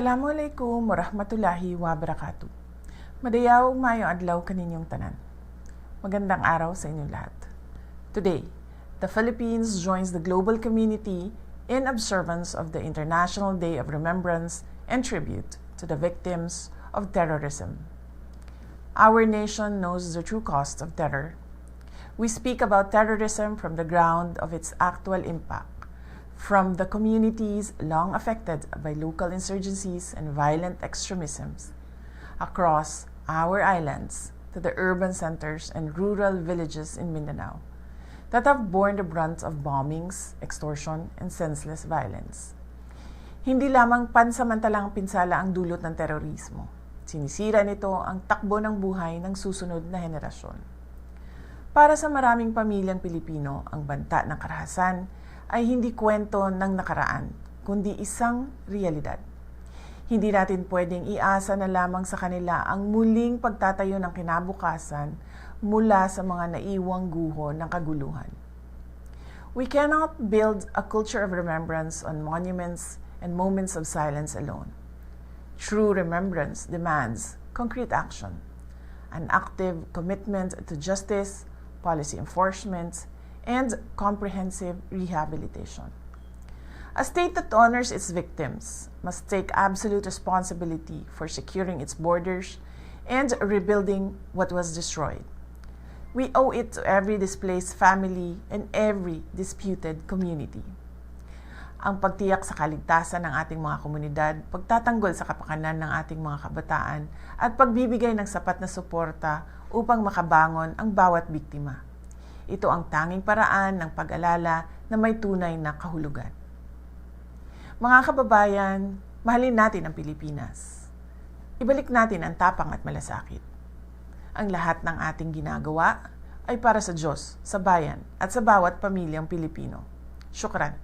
Assalamualaikum warahmatullahi wabarakatuh. Madayaw mayong adlaw kaninyong tanan. Magandang araw sa inyong lahat. Today, the Philippines joins the global community in observance of the International Day of Remembrance and Tribute to the victims of terrorism. Our nation knows the true cost of terror. We speak about terrorism from the ground of its actual impact, from the communities long affected by local insurgencies and violent extremisms, across our islands to the urban centers and rural villages in Mindanao that have borne the brunt of bombings, extortion, and senseless violence. Hindi lamang pansamantalang pinsala ang dulot ng terorismo. Sinisira nito ang takbo ng buhay ng susunod na henerasyon. Para sa maraming pamilyang Pilipino, ang banta ng karahasan ay hindi kwento ng nakaraan, kundi isang realidad. Hindi natin pwedeng iasa na lamang sa kanila ang muling pagtatayo ng kinabukasan mula sa mga naiwang guho ng kaguluhan. We cannot build a culture of remembrance on monuments and moments of silence alone. True remembrance demands concrete action, an active commitment to justice, policy enforcement, and comprehensive rehabilitation. A state that honors its victims must take absolute responsibility for securing its borders and rebuilding what was destroyed. We owe it to every displaced family and every disputed community. Ang pagtiyak sa kaligtasan ng ating mga komunidad, pagtatanggol sa kapakanan ng ating mga kabataan, at pagbibigay ng sapat na suporta upang makabangon ang bawat biktima. Ito ang tanging paraan ng pag-alala na may tunay na kahulugan. Mga kababayan, mahalin natin ang Pilipinas. Ibalik natin ang tapang at malasakit. Ang lahat ng ating ginagawa ay para sa Diyos, sa bayan, at sa bawat pamilyang Pilipino. Syukran.